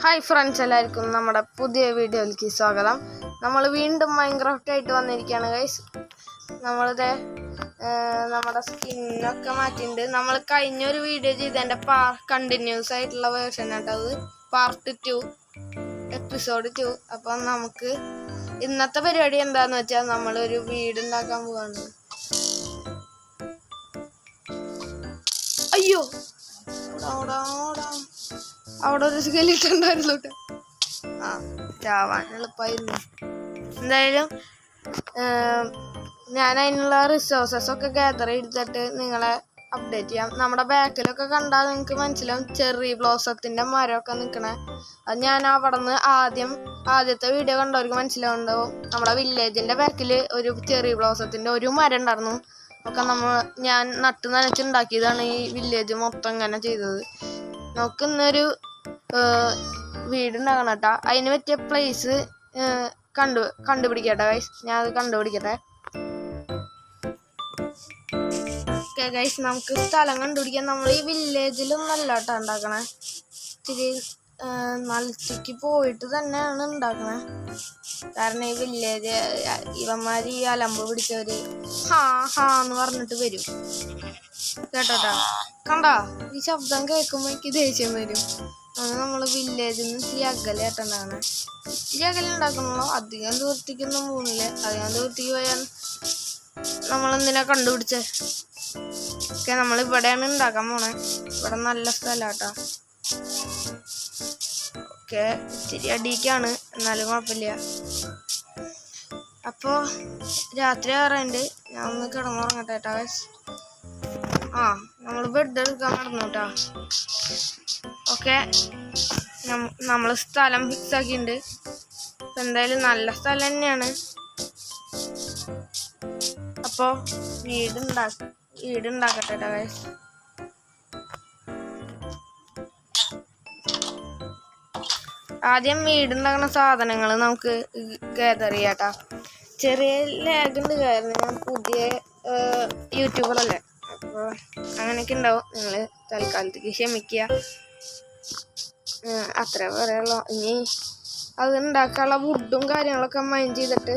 Hi friends, എല്ലാവർക്കും നമ്മുടെ പുതിയ വീഡിയോയിലേക്ക് സ്വാഗതം. നമ്മൾ വീണ്ടും മൈൻക്രാഫ്റ്റ് ആയിട്ട് വന്നിരിക്കുകയാണ് ഗൈസ്. നമ്മളിത് നമ്മുടെ സ്കിന്നൊക്കെ മാറ്റിയിട്ടുണ്ട്. നമ്മൾ കഴിഞ്ഞൊരു വീഡിയോ ചെയ്തതിൻ്റെ കണ്ടിന്യൂസ് ആയിട്ടുള്ള വേർഷൻ കേട്ടോ, അത് പാർട്ട് 2 എപ്പിസോഡ് 2. അപ്പം നമുക്ക് ഇന്നത്തെ പരിപാടി എന്താന്ന് വെച്ചാൽ നമ്മളൊരു വീട് ഉണ്ടാക്കാൻ പോവാണ്. അയ്യോ, അവിടെ ഒരു സ്കെലിറ്റൻ ഉണ്ടായിരുന്നു. ചാവാൻ എളുപ്പമായിരുന്നു. എന്തായാലും ഞാൻ അതിനുള്ള റിസോഴ്സസ് ഒക്കെ ഗ്യാദർ ചെയ്തിട്ട് നിങ്ങളെ അപ്ഡേറ്റ് ചെയ്യാം. നമ്മുടെ ബാക്കിലൊക്കെ കണ്ടാൽ നിങ്ങൾക്ക് മനസ്സിലാവും ചെറി ബ്ലോസത്തിൻ്റെ മരമൊക്കെ നിൽക്കണേ. അത് ഞാൻ അവിടെ നിന്ന് ആദ്യത്തെ വീഡിയോ കണ്ടവർക്ക് മനസ്സിലാവുണ്ടാവും. നമ്മുടെ വില്ലേജിൻ്റെ ബാക്കിൽ ഒരു ചെറി ബ്ലോസത്തിൻ്റെ ഒരു മരം ഉണ്ടായിരുന്നു. ഒക്കെ ഞാൻ നട്ട് നനച്ചുണ്ടാക്കിയതാണ് ഈ വില്ലേജ് മൊത്തം ഇങ്ങനെ ചെയ്തത്. നമുക്ക് ഇന്നൊരു വീടുണ്ടാക്കണം കേട്ടോ. അതിന് പറ്റിയ പ്ലേസ് കണ്ടുപിടിക്കട്ടെ ഗൈസ്. ഞാൻ അത് കണ്ടുപിടിക്കട്ടെ. ഓക്കെ ഗൈസ്, നമുക്ക് സ്ഥലം കണ്ടുപിടിക്കാം. നമ്മൾ ഈ വില്ലേജിലൊന്നല്ല കേട്ടോ ഉണ്ടാക്കണേ, ഇച്ചിരി നിലത്തേക്ക് പോയിട്ട് തന്നെയാണ് ഉണ്ടാക്കണേ. കാരണം ഈ വില്ലേജ് ഇവന്മാർ ഈ അലമ്പ് പിടിച്ചവര് എന്ന് പറഞ്ഞിട്ട് വരും കേട്ടോട്ടാ. കണ്ടാ, ഈ ശബ്ദം കേൾക്കുമ്പോൾ എനിക്ക് ദേഷ്യം വരും. അത് നമ്മൾ വില്ലേജിൽ നിന്ന് ഇച്ചിരി അകലെ ആയിട്ടുണ്ടാകണേ. ഇച്ചിരി അകലെ ഉണ്ടാക്കണല്ലോ, അധികം ദൂരത്തേക്കൊന്നും പോകുന്നില്ല. അധികം ദൂരത്തേക്ക് പോയാൽ നമ്മളെന്തിനാ കണ്ടുപിടിച്ചേ. ഓക്കെ, നമ്മളിവിടെയാണ് ഉണ്ടാക്കാൻ പോണേ. ഇവിടെ നല്ല സ്ഥലമാട്ടോ. ഓക്കെ, ഇച്ചിരി അടിക്കാണ്, എന്നാലും കുഴപ്പമില്ല. അപ്പോൾ രാത്രി ആറുണ്ട്, ഞാൻ ഒന്ന് കിടന്നുറങ്ങട്ടെ കേട്ടോ. നമ്മൾ ബെഡ് എടുക്കാൻ നടന്നു കേട്ടോ. ഓക്കെ, നമ്മൾ സ്ഥലം ഫിക്സ് ആക്കിയിട്ടുണ്ട്. എന്തായാലും നല്ല സ്ഥലം തന്നെയാണ്. അപ്പോൾ വീടുണ്ടാക്കട്ടെ കേട്ടോ ഗൈസ്. ആദ്യം വീടുണ്ടാക്കുന്ന സാധനങ്ങൾ നമുക്ക് ഗ്യാദർ ചെയ്യാട്ടോ. ചെറിയ ലാഗ് ഉണ്ട്, കാരണം ഞാൻ പുതിയ യൂട്യൂബറല്ലേ. അപ്പോൾ അങ്ങനെയൊക്കെ ഉണ്ടാവും. നിങ്ങൾ തൽക്കാലത്തേക്ക് ക്ഷമിക്കുക, അത്ര പറയുള്ളൂ. ഇനി അത് ഉണ്ടാക്കാനുള്ള വുഡും കാര്യങ്ങളൊക്കെ മൈൻഡ് ചെയ്തിട്ട്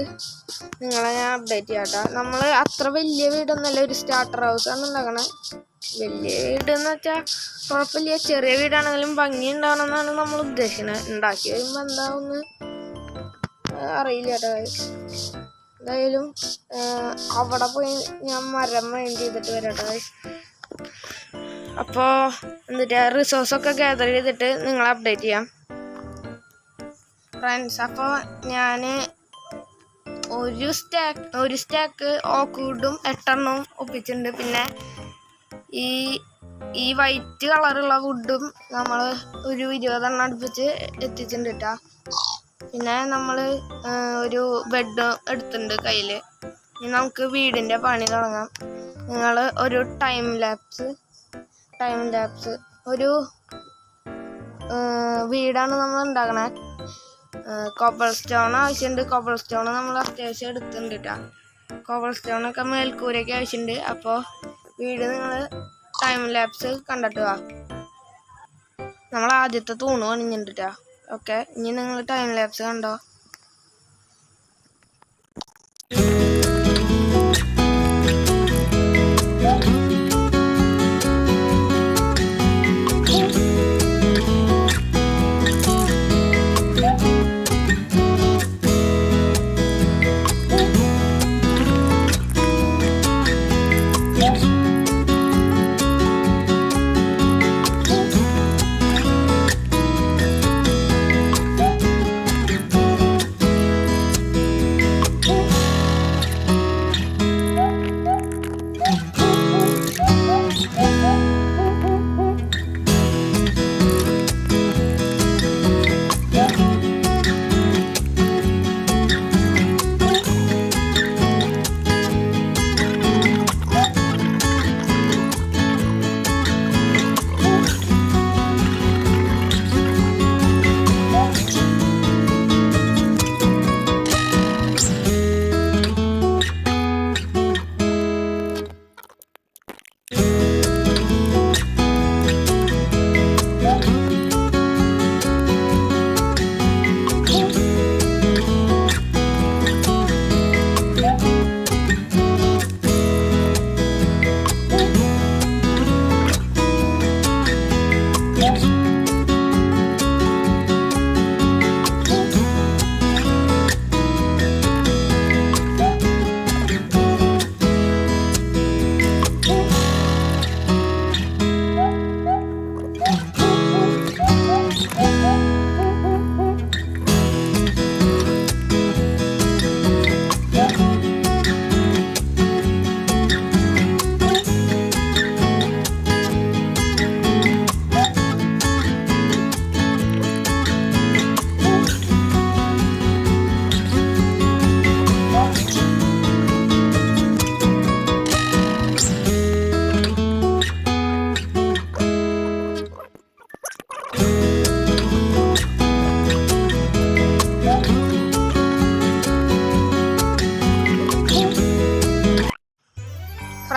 നിങ്ങളെ ഞാൻ അപ്ഡേറ്റ് ചെയ്യാം കേട്ടോ. നമ്മൾ അത്ര വലിയ വീടൊന്നുമല്ല, ഒരു സ്റ്റാർട്ടർ ഹൗസാണ് ഉണ്ടാക്കണേ. വലിയ വീടെന്ന് വെച്ചാൽ കുഴപ്പമില്ല, ചെറിയ വീടാണെങ്കിലും ഭംഗി ഉണ്ടാവണമെന്നാണ് നമ്മൾ ഉദ്ദേശിക്കുന്നത്. ഉണ്ടാക്കി വരുമ്പോൾ എന്താവുമെന്ന് അറിയില്ല കേട്ടോ. എന്തായാലും അവിടെ പോയി ഞാൻ മരം മൈൻഡ് ചെയ്തിട്ട് വരാം കേട്ടോ. അപ്പോൾ എന്നിട്ട് റിസോഴ്സൊക്കെ ഗ്യാദർ ചെയ്തിട്ട് നിങ്ങളെ അപ്ഡേറ്റ് ചെയ്യാം ഫ്രണ്ട്സ്. അപ്പോൾ ഞാൻ ഒരു സ്റ്റാക്ക് ഓക്ക്വുഡും 8 ഒപ്പിച്ചിട്ടുണ്ട്. പിന്നെ ഈ വൈറ്റ് കളറുള്ള വുഡും നമ്മൾ ഒരു 20 അടുപ്പിച്ച് എത്തിച്ചിട്ടുണ്ട് കേട്ടോ. പിന്നെ നമ്മൾ ഒരു ബെഡ് എടുത്തിട്ടുണ്ട് കയ്യിൽ. ഇനി നമുക്ക് വീടിൻ്റെ പണി തുടങ്ങാം. നിങ്ങൾ ഒരു ടൈം ലാപ്സ് ഒരു വീടാണ് നമ്മൾ ഉണ്ടാക്കണേ. കോബിൾ സ്റ്റോൺ ആവശ്യമുണ്ട്. കോബിൾ സ്റ്റോൺ നമ്മൾ അത്യാവശ്യം എടുത്തിട്ടുണ്ട് കേട്ടോ. കോബിൾ സ്റ്റോണൊക്കെ മേൽക്കൂരയ്ക്ക് ആവശ്യമുണ്ട്. അപ്പോൾ വീട് നിങ്ങൾ ടൈം ലാപ്സ് കണ്ടിട്ട് വാ. നമ്മൾ ആദ്യത്തെ തൂണ് പണിഞ്ഞിട്ടുണ്ട് കേട്ടോ. ഓക്കെ, ഇനി നിങ്ങൾ ടൈം ലാപ്സ് കണ്ടോ.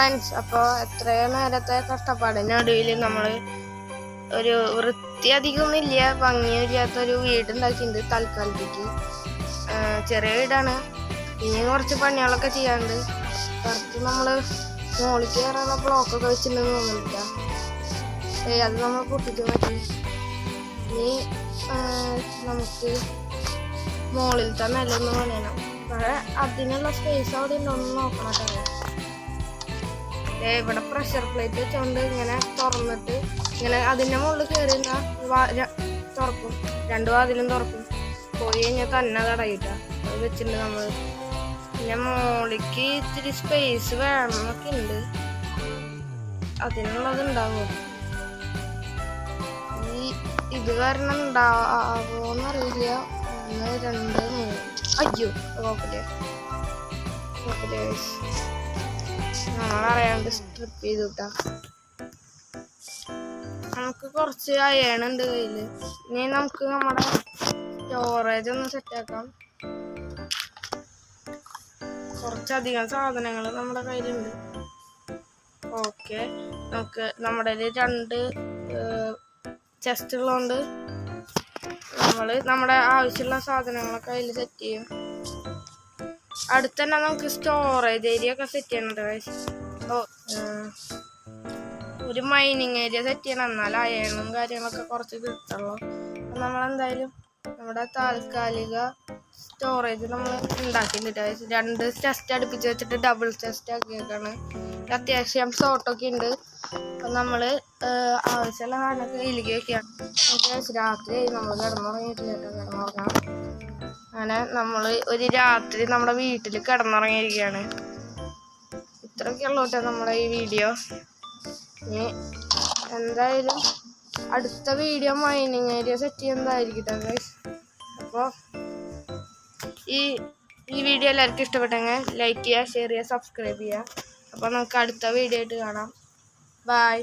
ഫ്രണ്ട്സ്, അപ്പോൾ എത്രയോ നേരത്തെ കഷ്ടപ്പാടിനൊടുവിൽ നമ്മൾ ഒരു വൃത്തി അധികമൊന്നുമില്ല, ഭംഗിയില്ലാത്തൊരു വീടുണ്ടാക്കിയിട്ടുണ്ട് തൽക്കാലത്തേക്ക്. ചെറിയ വീടാണ്. ഇനി കുറച്ച് പണികളൊക്കെ ചെയ്യാണ്ട്. പുറത്ത് നമ്മൾ മോളിൽ കയറാനുള്ള ബ്ലോക്കൊക്കെ വെച്ചിട്ടുണ്ടെന്ന് തോന്നുന്നില്ല. അത് നമ്മൾ പൊട്ടിച്ച് പറ്റി. ഇനി നമുക്ക് മുകളിലത്തെ നിലൊന്ന് പണിയണം. പക്ഷേ അതിനുള്ള സ്പേസ് അവിടെ ഉണ്ടോന്ന് നോക്കണം കേട്ടോ. ഇവിടെ പ്രഷർ പ്ലേറ്റ് വെച്ചുകൊണ്ട് ഇങ്ങനെ തുറന്നിട്ട് ഇങ്ങനെ അതിൻ്റെ മുകളിൽ കയറി തുറക്കും. 2 വാതിലും തുറക്കും. പോയി കഴിഞ്ഞാൽ തന്നെ തടയിട്ട അത് വെച്ചിട്ടുണ്ട് നമ്മൾ. പിന്നെ മോളിക്ക് ഇത്തിരി സ്പേസ് വേണമെന്നൊക്കെ ഉണ്ട്. അതിനുള്ളത് ഉണ്ടാവുമോ? ഇത് കാരണം ഉണ്ടാവോന്നറിയില്ല. 1 2 3 അയ്യോ കുഴപ്പമില്ല. നമ്മളറിയാണ്ട് സ്ട്രിപ്പ് ചെയ്ത് കിട്ടാം. നമുക്ക് കുറച്ച് അയണുണ്ട് കയ്യിൽ. ഇനി നമുക്ക് നമ്മുടെ സ്റ്റോറേജ് ഒന്ന് സെറ്റാക്കാം. കുറച്ചധികം സാധനങ്ങൾ നമ്മുടെ കയ്യിലുണ്ട്. ഓക്കെ, നമുക്ക് നമ്മുടെ 2 ചെസ്റ്റ് ഉള്ളതുകൊണ്ട് നമ്മൾ നമ്മുടെ ആവശ്യമുള്ള സാധനങ്ങളൊക്കെ അതിൽ സെറ്റ് ചെയ്യും. അടുത്ത് തന്നെ നമുക്ക് സ്റ്റോറേജ് ഏരിയ ഒക്കെ സെറ്റ് ചെയ്യണുണ്ട്. ഒരു മൈനിങ് ഏരിയ സെറ്റ് ചെയ്യണം, എന്നാൽ അയണും കാര്യങ്ങളൊക്കെ കുറച്ച് കിട്ടുള്ളൂ. അപ്പം നമ്മളെന്തായാലും നമ്മുടെ താൽക്കാലിക സ്റ്റോറേജ് നമ്മൾ ഉണ്ടാക്കിയിട്ടുണ്ട്. 2 ചെസ്റ്റ് അടുപ്പിച്ച് വെച്ചിട്ട് ഡബിൾ ചെസ്റ്റ് ആക്കിയേക്കാണ്. അത്യാവശ്യം സോട്ടൊക്കെ ഉണ്ട്. അപ്പം നമ്മൾ ആവശ്യമുള്ള സാധനമൊക്കെ കയ്യിലേക്ക് വെക്കുകയാണ്. രാത്രി നമ്മൾ കിടന്നുറങ്ങിയിട്ടില്ല കേട്ടോ. കിടന്നുറങ്ങാം. അങ്ങനെ നമ്മൾ ഒരു രാത്രി നമ്മുടെ വീട്ടിൽ കിടന്നുറങ്ങിയിരിക്കുകയാണ്. ഇത്രയൊക്കെ ഉള്ളൂ കേട്ടോ നമ്മുടെ ഈ വീഡിയോ. ഇനി എന്തായാലും അടുത്ത വീഡിയോ മൈനിങ് ഏരിയ സെറ്റ് ചെയ്യുന്നതായിരിക്കും ഗൈസ്. അപ്പോൾ ഈ വീഡിയോ എല്ലാവർക്കും ഇഷ്ടപ്പെട്ടെങ്കിൽ ലൈക്ക് ചെയ്യുക, ഷെയർ ചെയ്യുക, സബ്സ്ക്രൈബ് ചെയ്യുക. അപ്പോൾ നമുക്ക് അടുത്ത വീഡിയോ ആയിട്ട് കാണാം. ബൈ.